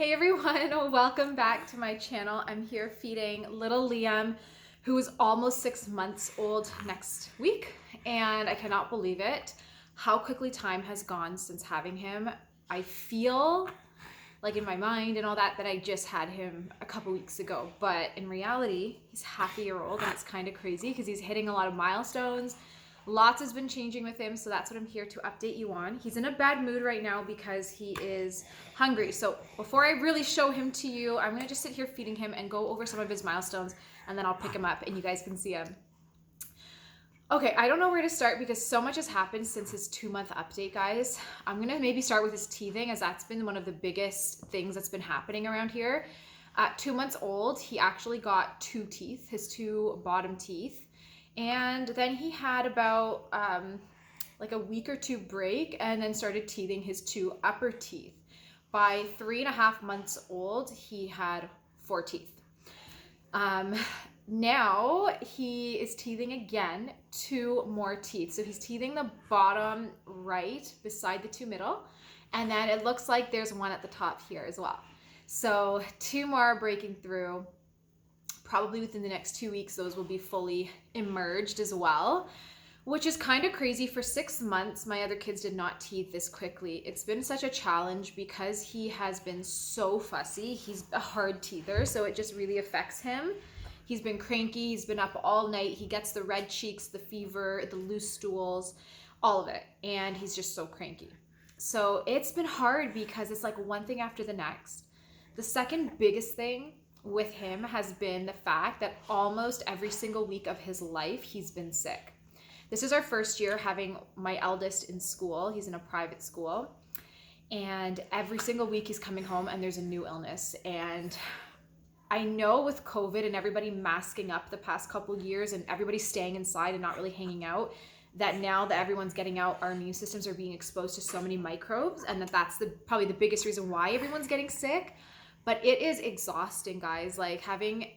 Hey everyone, welcome back to my channel. I'm here feeding little Liam, who is almost 6 months old next week, and I cannot believe it, how quickly time has gone since having him. I feel like in my mind and all that I just had him a couple weeks ago, but in reality, he's half a year old and it's kind of crazy because he's hitting a lot of milestones. Lots has been changing with him, so that's what I'm here to update you on. He's in a bad mood right now because he is hungry. So before I really show him to you, I'm gonna just sit here feeding him and go over some of his milestones, and then I'll pick him up and you guys can see him. Okay, I don't know where to start because so much has happened since his 2-month update, guys. I'm gonna maybe start with his teething, as that's been one of the biggest things that's been happening around here. At 2 months old, he actually got 2 teeth, his 2 bottom teeth. And then he had about like a week or 2 break and then started teething his 2 upper teeth. By 3.5 months old, he had 4 teeth. Now he is teething again, 2 more teeth. So he's teething the bottom right beside the 2 middle. And then it looks like there's one at the top here as well. So 2 more breaking through. Probably within the next 2 weeks, those will be fully emerged as well, which is kind of crazy. For 6 months, my other kids did not teeth this quickly. It's been such a challenge because he has been so fussy. He's a hard teether, so it just really affects him. He's been cranky, he's been up all night, he gets the red cheeks, the fever, the loose stools, all of it, and he's just so cranky. So it's been hard because it's like one thing after the next. The second biggest thing with him has been the fact that almost every single week of his life he's been sick. This is our first year having my eldest in school. He's in a private school, and every single week he's coming home and there's a new illness. And I know with COVID and everybody masking up the past couple years and everybody staying inside and not really hanging out, that now that everyone's getting out, our immune systems are being exposed to so many microbes, and that's probably the biggest reason why everyone's getting sick. But it is exhausting, guys. Like having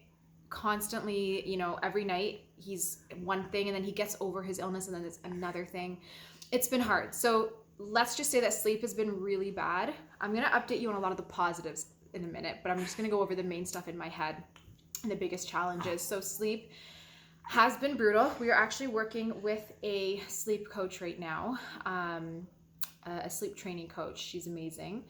constantly, every night he's one thing and then he gets over his illness and then it's another thing. It's been hard. So let's just say that sleep has been really bad. I'm going to update you on a lot of the positives in a minute, but I'm just going to go over the main stuff in my head and the biggest challenges. So sleep has been brutal. We are actually working with a sleep coach right now, a sleep training coach. She's amazing.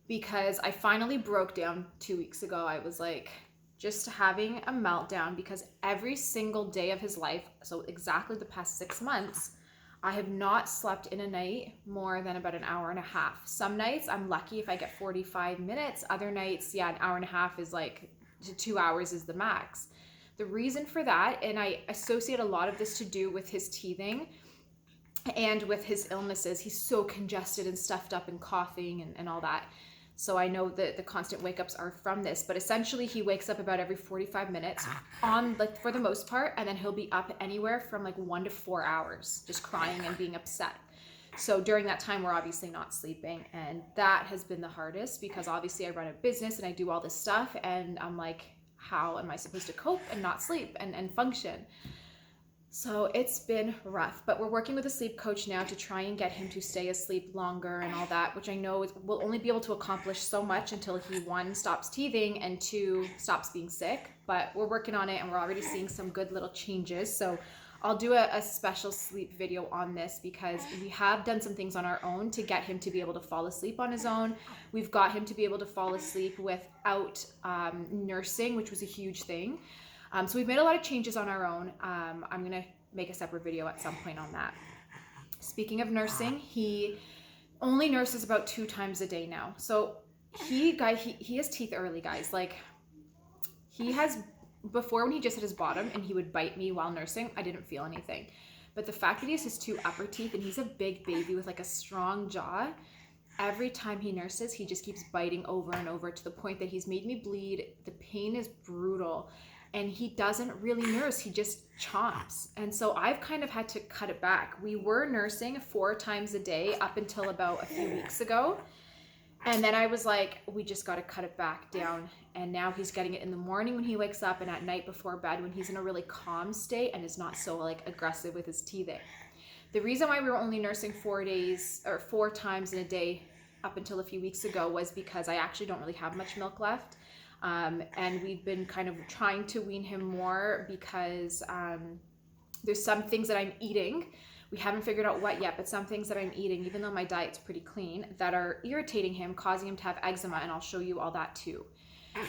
Because I finally broke down 2 weeks ago. I was like just having a meltdown because every single day of his life, so exactly the past 6 months, I have not slept in a night more than about an hour and a half. Some nights I'm lucky if I get 45 minutes. Other nights, an hour and a half is like 2 hours is the max. The reason for that, and I associate a lot of this to do with his teething and with his illnesses. He's so congested and stuffed up and coughing and all that. So I know that the constant wake-ups are from this, but essentially he wakes up about every 45 minutes for the most part, and then he'll be up anywhere from like 1 to 4 hours, just crying and being upset. So during that time, we're obviously not sleeping, and that has been the hardest because obviously I run a business and I do all this stuff, and I'm like, how am I supposed to cope and not sleep and function? So it's been rough, but we're working with a sleep coach now to try and get him to stay asleep longer and all that, which I know we'll only be able to accomplish so much until he, 1, stops teething, and 2, stops being sick. But we're working on it and we're already seeing some good little changes. So I'll do a special sleep video on this because we have done some things on our own to get him to be able to fall asleep on his own. We've got him to be able to fall asleep without nursing, which was a huge thing. So we've made a lot of changes on our own. I'm going to make a separate video at some point on that. Speaking of nursing, he only nurses about 2 times a day now. So he has teeth early, guys. Like before, when he just hit his bottom and he would bite me while nursing, I didn't feel anything. But the fact that he has his 2 upper teeth and he's a big baby with like a strong jaw, every time he nurses, he just keeps biting over and over to the point that he's made me bleed. The pain is brutal. And he doesn't really nurse, he just chomps. And so I've kind of had to cut it back. We were nursing 4 times a day up until about a few weeks ago. And then I was like, we just got to cut it back down. And now he's getting it in the morning when he wakes up and at night before bed when he's in a really calm state and is not so like aggressive with his teething. The reason why we were only nursing 4 times in a day up until a few weeks ago was because I actually don't really have much milk left. And we've been kind of trying to wean him more because there's some things that I'm eating. We haven't figured out what yet, but some things that I'm eating, even though my diet's pretty clean, that are irritating him, causing him to have eczema, and I'll show you all that too.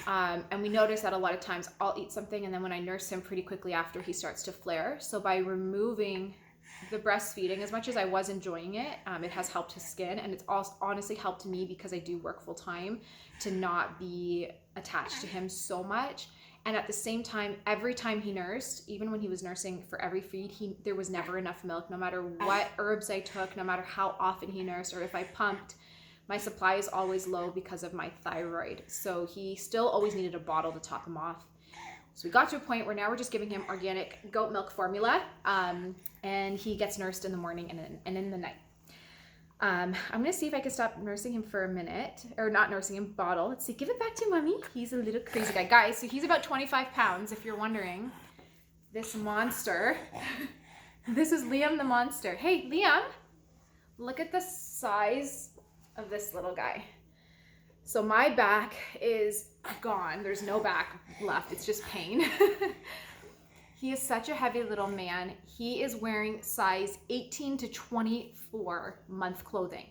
And we notice that a lot of times I'll eat something, and then when I nurse him, pretty quickly after, he starts to flare. So by removing the breastfeeding, as much as I was enjoying it, it has helped his skin, and it's also honestly helped me because I do work full time to not be attached to him so much. And at the same time, every time he nursed, even when he was nursing for every feed, there was never enough milk, no matter what herbs I took, no matter how often he nursed, or if I pumped, my supply is always low because of my thyroid. So he still always needed a bottle to top him off. So we got to a point where now we're just giving him organic goat milk formula, and he gets nursed in the morning and in the night. I'm gonna see if I can stop nursing him for a minute, or not nursing him, bottle. Let's see, give it back to mommy. He's a little crazy guy. Guys, so he's about 25 pounds, if you're wondering. This monster. This is Liam the monster. Hey, Liam, look at the size of this little guy. So my back is gone. There's no back left. It's just pain. He is such a heavy little man. He is wearing size 18 to 24 month clothing.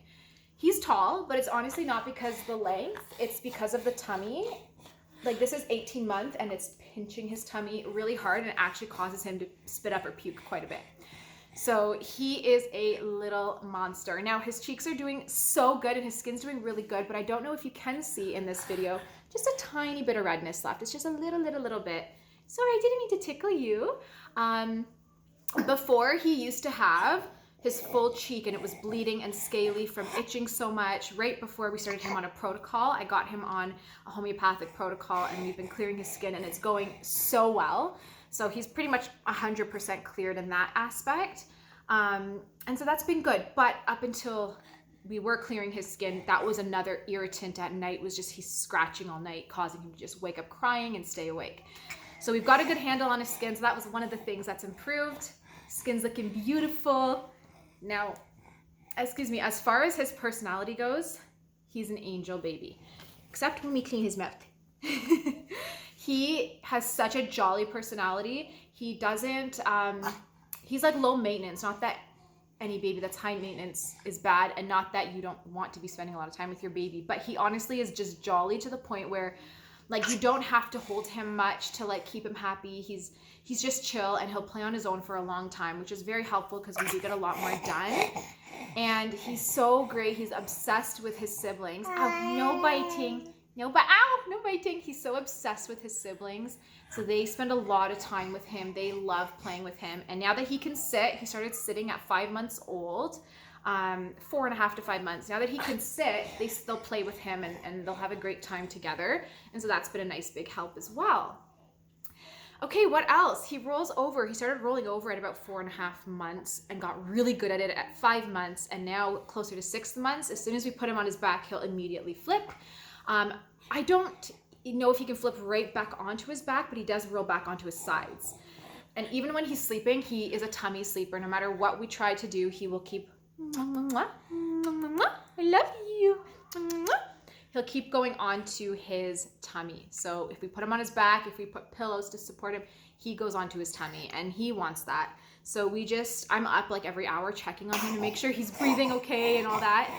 He's tall, but it's honestly not because of the length. It's because of the tummy. Like, this is 18 month and it's pinching his tummy really hard, and it actually causes him to spit up or puke quite a bit. So he is a little monster. Now his cheeks are doing so good and his skin's doing really good, but I don't know if you can see in this video, just a tiny bit of redness left. It's just a little bit. Sorry, I didn't mean to tickle you. Before, he used to have his full cheek and it was bleeding and scaly from itching so much. Right before we started him on a protocol, I got him on a homeopathic protocol, and we've been clearing his skin, and it's going so well. So he's pretty much 100% cleared in that aspect. And so that's been good. But up until we were clearing his skin, that was another irritant at night, was just he's scratching all night, causing him to just wake up crying and stay awake. So we've got a good handle on his skin. So that was one of the things that's improved. Skin's looking beautiful. Now, excuse me, as far as his personality goes, he's an angel baby, except when we clean his mouth. He has such a jolly personality. He doesn't, he's like low maintenance. Not that any baby that's high maintenance is bad, and not that you don't want to be spending a lot of time with your baby, but he honestly is just jolly to the point where, like, you don't have to hold him much to like keep him happy. He's just chill, and he'll play on his own for a long time, which is very helpful because we do get a lot more done. And he's so great. He's obsessed with his siblings. Oh, no biting. No biting. He's so obsessed with his siblings. So they spend a lot of time with him. They love playing with him. And now that he can sit, he started sitting at 5 months old. 4.5 to 5 months. Now that he can sit, they'll play with him, and they'll have a great time together. And so that's been a nice big help as well. Okay, what else? He rolls over. He started rolling over at about 4.5 months and got really good at it at 5 months, and now closer to 6 months. As soon as we put him on his back, he'll immediately flip. I don't know if he can flip right back onto his back, but he does roll back onto his sides. And even when he's sleeping, he is a tummy sleeper. No matter what we try to do, he will keep, I love you. He'll keep going onto his tummy. So if we put him on his back, if we put pillows to support him, he goes onto his tummy, and he wants that. So I'm up like every hour checking on him to make sure he's breathing okay and all that.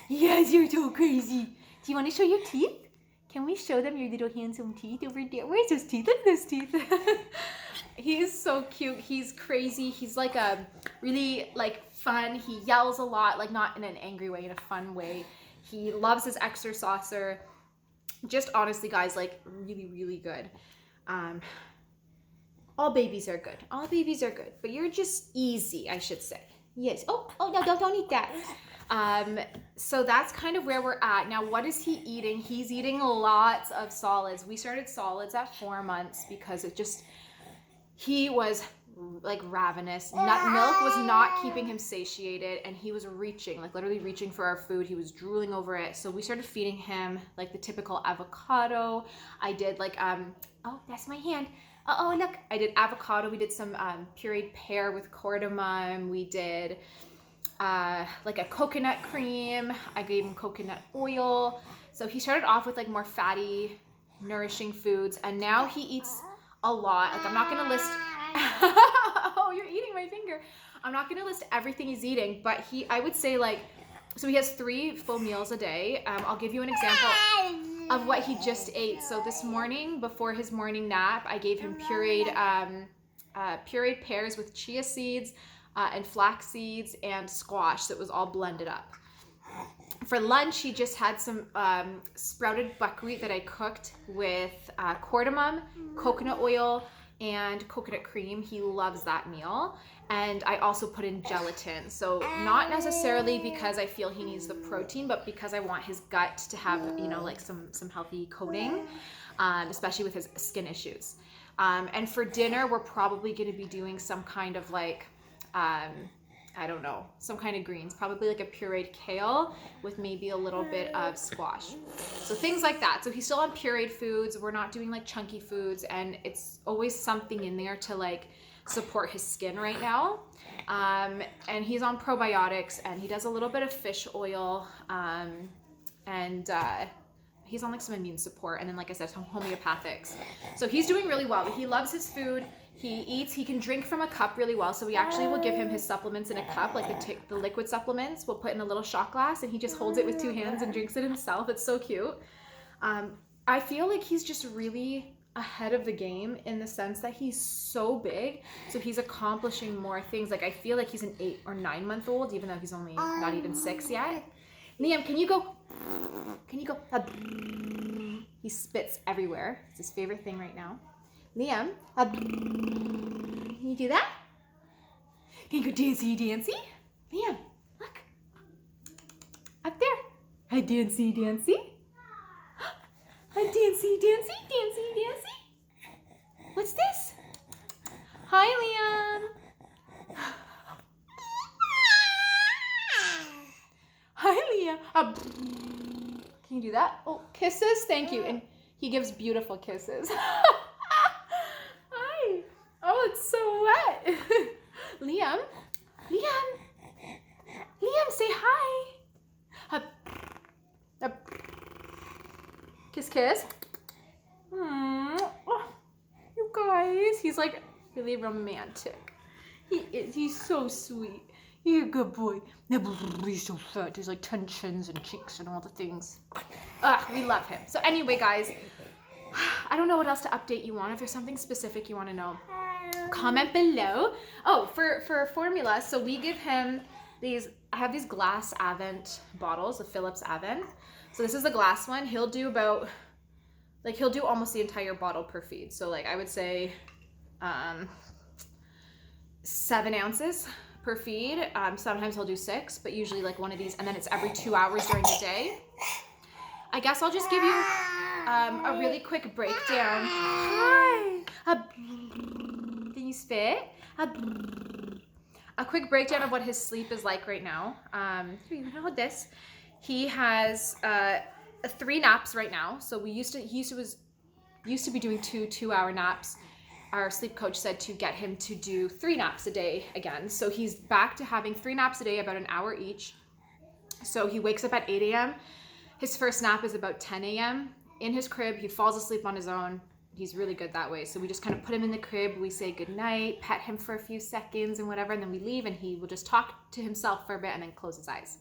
Yes, you're so crazy. Do you want to show your teeth? Can we show them your little handsome teeth over there? Where's those teeth? Look at those teeth. He's so cute. He's crazy. He's like a really like fun. He yells a lot, like not in an angry way, in a fun way. He loves his extra saucer. Just honestly, guys, like really, really good. All babies are good. All babies are good. But you're just easy, I should say. Yes. Oh no, don't eat that. So that's kind of where we're at. Now, what is he eating? He's eating lots of solids. We started solids at 4 months because he was like ravenous. Milk was not keeping him satiated, and he was reaching, like literally reaching for our food. He was drooling over it. So we started feeding him like the typical avocado. I did like, oh, that's my hand. Oh, look, I did avocado. We did some pureed pear with cardamom. We did like a coconut cream. I gave him coconut oil. So he started off with like more fatty, nourishing foods, and now he eats a lot. Like I'm not gonna list, oh, you're eating my finger. I'm not gonna list everything he's eating, but I would say like, so he has 3 full meals a day. I'll give you an example of what he just ate. So this morning, before his morning nap, I gave him pureed pears with chia seeds and flax seeds and squash that was all blended up. For lunch, he just had some sprouted buckwheat that I cooked with cardamom, coconut oil, and coconut cream. He loves that meal. And I also put in gelatin. So not necessarily because I feel he needs the protein, but because I want his gut to have, you know, like some healthy coating, especially with his skin issues. And for dinner, we're probably going to be doing some kind of like, I don't know, some kind of greens, probably like a pureed kale with maybe a little bit of squash. So things like that. So he's still on pureed foods. We're not doing like chunky foods, and it's always something in there to like support his skin right now. And he's on probiotics, and he does a little bit of fish oil, and he's on like some immune support, and then like I said, some homeopathics. So he's doing really well, but he loves his food. He eats, he can drink from a cup really well. So we actually will give him his supplements in a cup, like the liquid supplements we'll put in a little shot glass, and he just holds it with 2 hands and drinks it himself. It's so cute. I feel like he's just really ahead of the game in the sense that he's so big. So he's accomplishing more things. Like I feel like he's an 8 or 9 month old, even though he's only not even 6 yet. Liam, can you go? Can you go? He spits everywhere. It's his favorite thing right now. Liam, can you do that? Can you go dancey dancey? Liam, look. Up there. Hi, dancey dancey. Hi, dancey dancey, dancey dancey. What's this? Hi, Liam. Hi, Liam. Can you do that? Oh, kisses? Thank you. And he gives beautiful kisses. Hi. Oh, it's so wet. Liam. Liam, say hi. Up. Kiss, kiss. Oh, you guys. He's like really romantic. He is. He's so sweet. You're a good boy. He's so fat. There's like 10 chins and cheeks and all the things. We love him. So anyway, guys, I don't know what else to update you on. If there's something specific you want to know, comment below. Oh, for formula, so we give him these, I have these glass Avent bottles, the Philips Avent. So this is the glass one. He'll do about, like he'll do almost the entire bottle per feed. So like I would say 7 ounces per feed. Sometimes he'll do 6, but usually like one of these, and then it's every 2 hours during the day. I guess I'll just give you a really quick breakdown. Hi. Can you spit? A quick breakdown of what his sleep is like right now. Hold this. He has 3 naps right now. So he used to be doing 2-hour naps. Our sleep coach said to get him to do 3 naps a day again. So he's back to having 3 naps a day, about an hour each. So he wakes up at 8 a.m. His first nap is about 10 a.m. in his crib. He falls asleep on his own. He's really good that way. So we just kind of put him in the crib. We say goodnight, pet him for a few seconds and whatever, and then we leave, and he will just talk to himself for a bit and then close his eyes.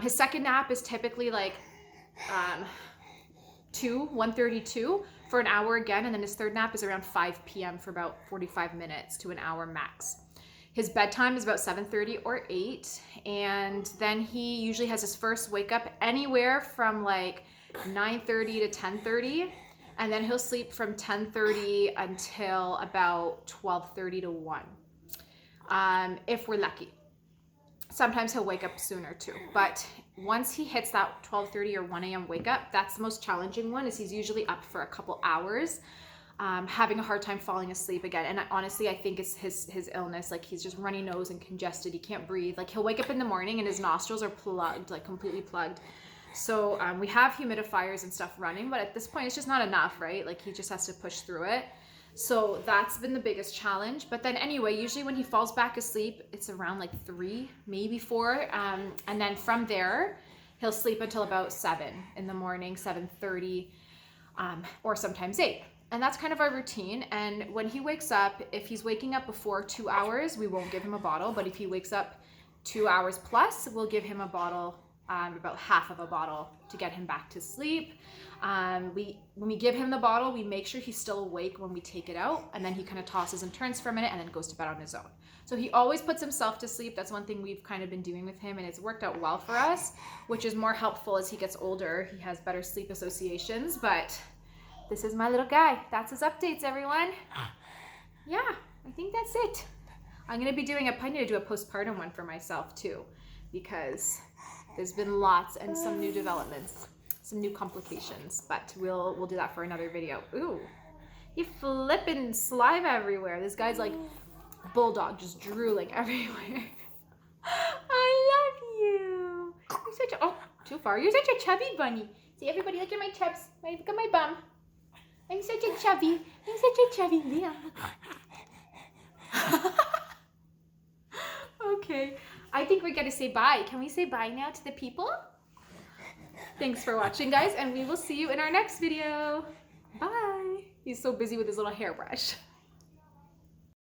His second nap is typically like 1:32 for an hour again, and then his third nap is around 5 p.m. for about 45 minutes to an hour max. His bedtime is about 7:30 or 8, and then he usually has his first wake up anywhere from like 9:30 to 10:30, and then he'll sleep from 10:30 until about 12:30 to 1, if we're lucky. Sometimes he'll wake up sooner too, but once he hits that 12:30 or 1 a.m. wake up, that's the most challenging one, is he's usually up for a couple hours, having a hard time falling asleep again. And honestly, I think it's his illness. Like he's just runny nose and congested. He can't breathe. Like he'll wake up in the morning and his nostrils are plugged, like completely plugged. So we have humidifiers and stuff running, but at this point it's just not enough, right? Like he just has to push through it. So that's been the biggest challenge. But then anyway, usually when he falls back asleep, it's around like 3, maybe 4. And then from there, he'll sleep until about 7 in the morning, 7:30, or sometimes 8. And that's kind of our routine. And when he wakes up, if he's waking up before 2 hours, we won't give him a bottle. But if he wakes up 2 hours plus, we'll give him a bottle, about half of a bottle to get him back to sleep. When we give him the bottle, we make sure he's still awake when we take it out, and then he kind of tosses and turns for a minute and then goes to bed on his own. So he always puts himself to sleep. That's one thing we've kind of been doing with him, and it's worked out well for us, which is more helpful as he gets older. He has better sleep associations, but this is my little guy. That's his updates, everyone. Yeah, I think that's it. I'm going to be doing I need to do a postpartum one for myself too, because there's been lots and some new developments, some new complications, but we'll do that for another video. Ooh, you flipping saliva everywhere. This guy's like bulldog, just drooling everywhere. I love you. You're such a, oh, too far. You're such a chubby bunny. See, everybody, look at my chubs. Look at my bum. I'm such a chubby Leah. Okay, I think we're gonna say bye. Can we say bye now to the people? Thanks for watching, guys, and we will see you in our next video. Bye. He's so busy with his little hairbrush.